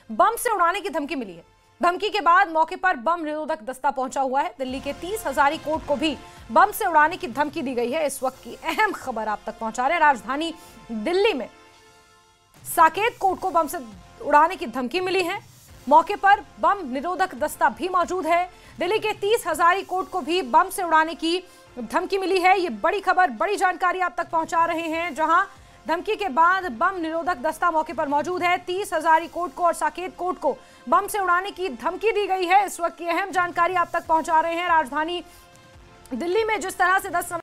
बम से उड़ाने की धमकी मिली है। धमकी के बाद मौके पर बम निरोधक दस्ता पहुंचा हुआ है। दिल्ली के 30 हजारी कोर्ट को भी बम से उड़ाने की धमकी दी गई है। इस वक्त की अहम खबर आप तक पहुंचा रहे हैं। राजधानी दिल्ली में साकेत कोर्ट को बम से उड़ाने की धमकी मिली है। मौके पर बम निरोधक दस्ता भी मौजूद है। दिल्ली के 30 हजारी कोर्ट को भी बम से उड़ाने की धमकी मिली है। ये बड़ी खबर, बड़ी जानकारी आप तक पहुंचा रहे हैं, जहां धमकी के बाद बम निरोधक दस्ता मौके पर मौजूद है। 30 हजारी कोर्ट को और साकेत कोर्ट को बम से उड़ाने की धमकी दी गई है। इस वक्त की अहम जानकारी आप तक पहुंचा रहे हैं। राजधानी दिल्ली में जिस तरह से 10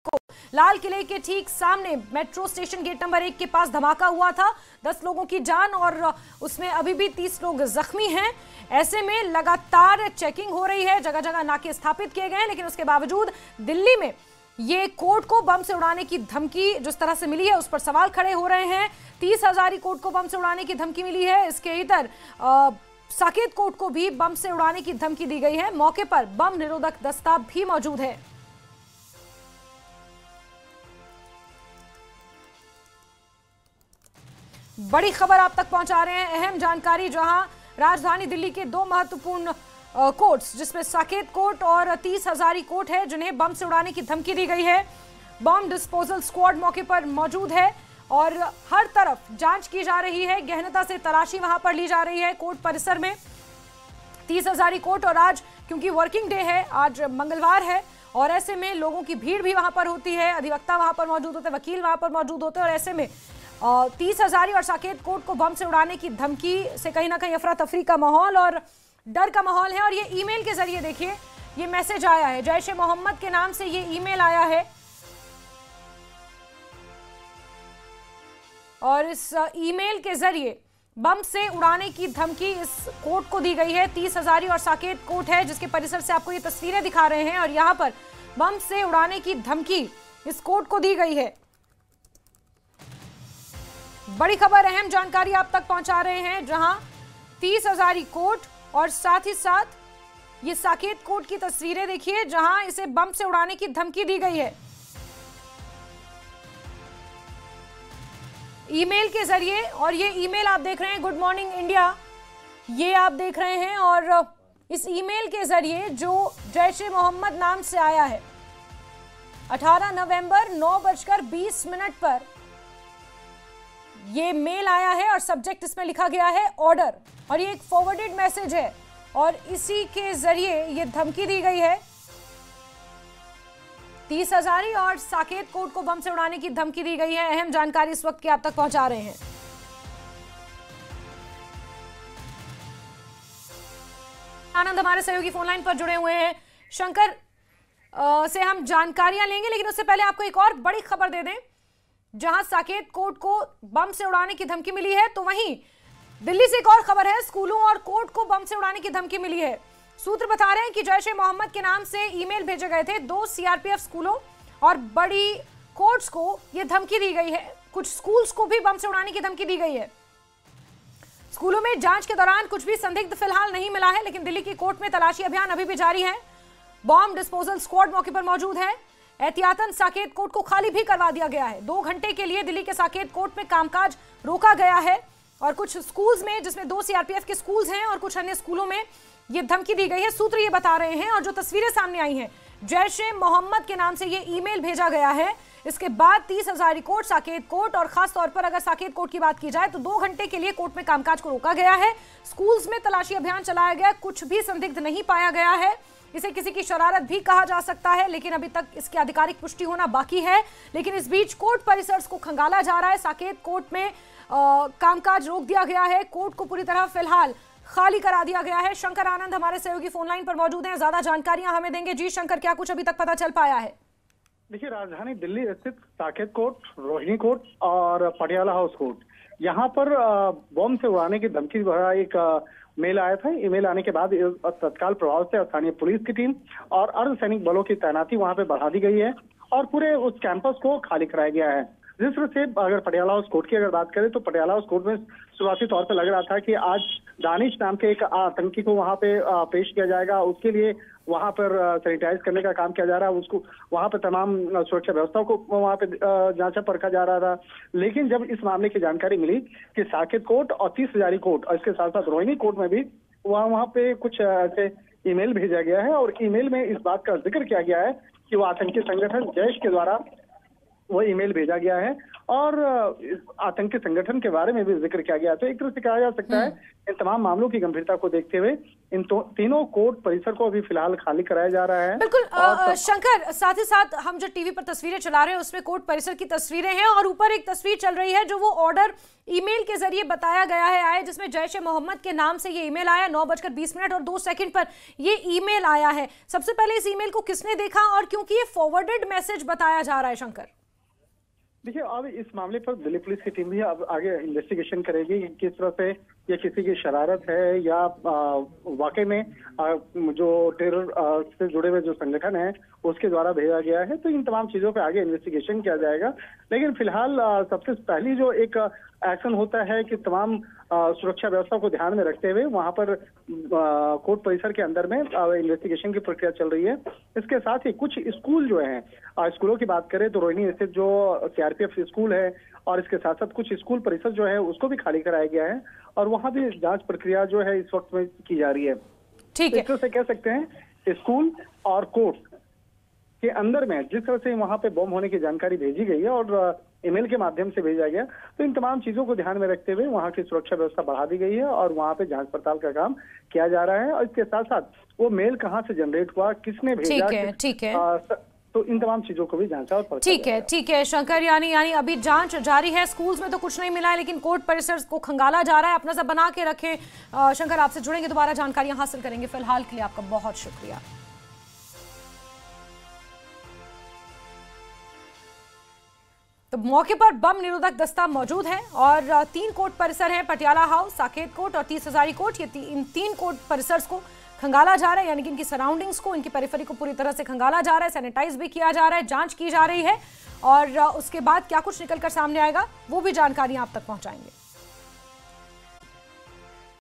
को लाल किले के ठीक सामने मेट्रो स्टेशन गेट नंबर 1 के पास धमाका हुआ था, 10 लोगों की जान और उसमें अभी भी 30 लोग जख्मी हैं। ऐसे में लगातार चेकिंग हो रही है, जगह जगह नाके स्थापित किए गए हैं, लेकिन उसके बावजूद दिल्ली में ये कोर्ट को बम से उड़ाने की धमकी जिस तरह से मिली है उस पर सवाल खड़े हो रहे हैं। 30 हजारी कोर्ट को बम से उड़ाने की धमकी मिली है। इसके इधर साकेत कोर्ट को भी बम से उड़ाने की धमकी दी गई है। मौके पर बम निरोधक दस्ता भी मौजूद है। बड़ी खबर आप तक पहुंचा रहे हैं, अहम जानकारी, जहां राजधानी दिल्ली के 2 महत्वपूर्ण कोर्ट्स जिसमें साकेत कोर्ट और 30 हजारी कोर्ट है, जिन्हें बम से उड़ाने की धमकी दी गई है। बम डिस्पोजल स्क्वाड मौके पर मौजूद है और हर तरफ जांच की जा रही है। गहनता से तलाशी वहां पर ली जा रही है कोर्ट परिसर में। 30 हजारी कोर्ट, और आज क्योंकि वर्किंग डे है, आज मंगलवार है, और ऐसे में लोगों की भीड़ भी वहां पर होती है। अधिवक्ता वहां पर मौजूद होते हैं, वकील वहां पर मौजूद होते हैं, और ऐसे में 30 हजारी और साकेत कोर्ट को बम से उड़ाने की धमकी से कहीं ना कहीं अफरा तफरी का माहौल और डर का माहौल है। और ये ईमेल के जरिए देखिए, ये मैसेज आया है, जैश ए मोहम्मद के नाम से ये ईमेल आया है, और इस ईमेल के जरिए बम से उड़ाने की धमकी इस कोर्ट को दी गई है। 30 हजारी और साकेत कोर्ट है, जिसके परिसर से आपको ये तस्वीरें दिखा रहे हैं, और यहां पर बम से उड़ाने की धमकी इस कोर्ट को दी गई है। बड़ी खबर, अहम जानकारी आप तक पहुंचा रहे हैं, जहां 30 हजारी कोर्ट और साथ ही साथ ये साकेत कोर्ट की तस्वीरें देखिए, जहां इसे बम से उड़ाने की धमकी दी गई है। ईमेल के जरिए, और ये ईमेल आप देख रहे हैं, गुड मॉर्निंग इंडिया, ये आप देख रहे हैं, और इस ईमेल के जरिए जो जैश ए मोहम्मद नाम से आया है, 18 नवंबर 9:20 पर ये मेल आया है, और सब्जेक्ट इसमें लिखा गया है ऑर्डर, और ये एक फॉरवर्डेड मैसेज है, और इसी के जरिए ये धमकी दी गई है। 30 हजारी और साकेत कोर्ट को बम से उड़ाने की धमकी दी गई है। अहम जानकारी इस वक्त की आप तक पहुंचा रहे हैं। आनंद हमारे सहयोगी फोनलाइन पर जुड़े हुए हैं। शंकर से हम जानकारियां लेंगे, लेकिन उससे पहले आपको एक और बड़ी खबर दे दें, जहां साकेत कोर्ट को बम से उड़ाने की धमकी मिली है, तो वहीं दिल्ली से एक और खबर है, स्कूलों और कोर्ट को बम से उड़ाने की धमकी मिली है। सूत्र बता रहे हैं कि जैश ए मोहम्मद के नाम से ईमेल भेजे गए थे 2 सीआरपीएफ स्कूलों और बड़ी कोर्ट्स को यह धमकी दी गई है। कुछ स्कूल्स को भी बम से उड़ाने की धमकी दी गई है। स्कूलों में जांच के दौरान कुछ भी संदिग्ध फिलहाल नहीं मिला है, लेकिन दिल्ली की कोर्ट में तलाशी अभियान अभी भी जारी है। बॉम्ब डिस्पोजल स्क्वाड मौके पर मौजूद है। एहतियातन साकेत कोर्ट को खाली भी करवा दिया गया है। 2 घंटे के लिए दिल्ली के साकेत कोर्ट में कामकाज रोका गया है, और कुछ स्कूल्स में, जिसमें 2 सीआरपीएफ के स्कूल्स हैं, और कुछ अन्य स्कूलों में ये धमकी दी गई है। सूत्र ये बता रहे हैं, और जो तस्वीरें सामने आई हैं, जैश ए मोहम्मद के नाम से ये ईमेल भेजा गया है। इसके बाद 30 हजारी कोर्ट, साकेत कोर्ट, और खास तौर पर अगर साकेत कोर्ट की बात की जाए तो 2 घंटे के लिए कोर्ट में कामकाज को रोका गया है। स्कूल्स में तलाशी अभियान चलाया गया, कुछ भी संदिग्ध नहीं पाया गया है। इसे किसी की शरारत भी कहा जा सकता है, लेकिन अभी तक इसकी आधिकारिक पुष्टि होना बाकी है। लेकिन इस बीच कोर्ट परिसर को खंगाला जा रहा है। साकेत कोर्ट में कामकाज रोक दिया गया है। कोर्ट को पूरी तरह फिलहाल खाली करा दिया गया है। शंकर आनंद हमारे सहयोगी फोनलाइन पर मौजूद हैं, ज्यादा जानकारियां हमें देंगे। जी शंकर, क्या कुछ अभी तक पता चल पाया है? देखिए, राजधानी दिल्ली स्थित साकेत कोर्ट, रोहिणी कोर्ट और पटियाला हाउस कोर्ट, यहाँ पर बम से उड़ाने की धमकी भरा एक मेल आया था। ईमेल आने के बाद तत्काल प्रभाव से स्थानीय पुलिस की टीम और अर्धसैनिक बलों की तैनाती वहां पे बढ़ा दी गई है, और पूरे उस कैंपस को खाली कराया गया है। जिस तरह से अगर पटियाला हाउस कोर्ट की अगर बात करें तो पटियाला हाउस कोर्ट में शुरुआती तौर पर लग रहा था कि आज दानिश नाम के एक आतंकी को वहां पे पेश किया जाएगा। उसके लिए वहां पर सैनिटाइज करने का काम किया जा रहा है। उसको वहां पर तमाम सुरक्षा व्यवस्थाओं को वहां पे जांचा परखा जा रहा था। लेकिन जब इस मामले की जानकारी मिली कि साकेत कोर्ट और 30 हजारी कोर्ट और इसके साथ साथ रोहिणी कोर्ट में भी वहां पे कुछ ऐसे ईमेल भेजा गया है और ईमेल में इस बात का जिक्र किया गया है कि वो आतंकी संगठन जैश के द्वारा वो ईमेल भेजा गया है और इस आतंकी संगठन के बारे में भी जिक्र किया गया है। तो एक तरह से कहा जा सकता है इन तमाम मामलों की गंभीरता को देखते हुए इन तीनों कोर्ट परिसर को अभी फिलहाल खाली कराया जा रहा है। बिल्कुल शंकर, साथ ही साथ हम जो टीवी पर तस्वीरें चला रहे हैं उसमें कोर्ट परिसर की तस्वीरें हैं और ऊपर एक तस्वीर चल रही है जो वो ऑर्डर ईमेल के जरिए बताया गया है आया, जिसमें जैश ए मोहम्मद के नाम से ये ईमेल आया। 9:20 और 2 सेकंड पर ये ईमेल आया है। सबसे पहले इस ईमेल को किसने देखा और क्योंकि ये फॉरवर्डेड मैसेज बताया जा रहा है शंकर? देखिए, अब इस मामले पर दिल्ली पुलिस की टीम भी अब आगे इन्वेस्टिगेशन करेगी कि किस तरह से ये किसी की शरारत है या वाकई में जो टेरर से जुड़े हुए जो संगठन है उसके द्वारा भेजा गया है। तो इन तमाम चीजों पे आगे इन्वेस्टिगेशन किया जाएगा। लेकिन फिलहाल सबसे पहली जो एक एक्शन होता है कि तमाम सुरक्षा व्यवस्था को ध्यान में रखते हुए वहां पर कोर्ट परिसर के अंदर में इन्वेस्टिगेशन की प्रक्रिया चल रही है। इसके साथ ही कुछ स्कूल जो हैं, स्कूलों की बात करें तो रोहिणी स्थित जो सीआरपीएफ स्कूल है और इसके साथ साथ कुछ स्कूल परिसर जो है उसको भी खाली कराया गया है और वहां भी जांच प्रक्रिया जो है इस वक्त में की जा रही है। ठीक है, एक तरह से कह सकते हैं स्कूल और कोर्ट के अंदर में जिस तरह से वहां पे बम होने की जानकारी भेजी गई है और ईमेल के माध्यम से भेजा गया, तो इन तमाम चीजों को ध्यान में रखते हुए वहां की सुरक्षा व्यवस्था बढ़ा दी गई है और वहां पे जांच पड़ताल का काम किया जा रहा है। और इसके साथ साथ वो मेल कहां से जनरेट हुआ, किसने भेजा, ठीक है। तो इन तमाम चीजों को भी जांचा और ठीक है शंकर, यानी अभी जांच जारी है। स्कूल्स में तो कुछ नहीं मिला है लेकिन कोर्ट परिसर को खंगाला जा रहा है। अपना सब बना के रखें। शंकर, आपसे जुड़ेंगे, दोबारा जानकारियां हासिल करेंगे। फिलहाल के लिए आपका बहुत शुक्रिया। तो मौके पर बम निरोधक दस्ता मौजूद है और 3 कोर्ट परिसर हैं, पटियाला हाउस, साकेत कोर्ट और 30 हजारी कोर्ट। ये इन 3 कोर्ट परिसर को खंगाला जा रहा है, यानी कि इनकी सराउंडिंग्स को, इनकी पेरिफेरी को पूरी तरह से खंगाला जा रहा है, सैनिटाइज भी किया जा रहा है, जांच की जा रही है और उसके बाद क्या कुछ निकलकर सामने आएगा वो भी जानकारियां आप तक पहुंचाएंगे।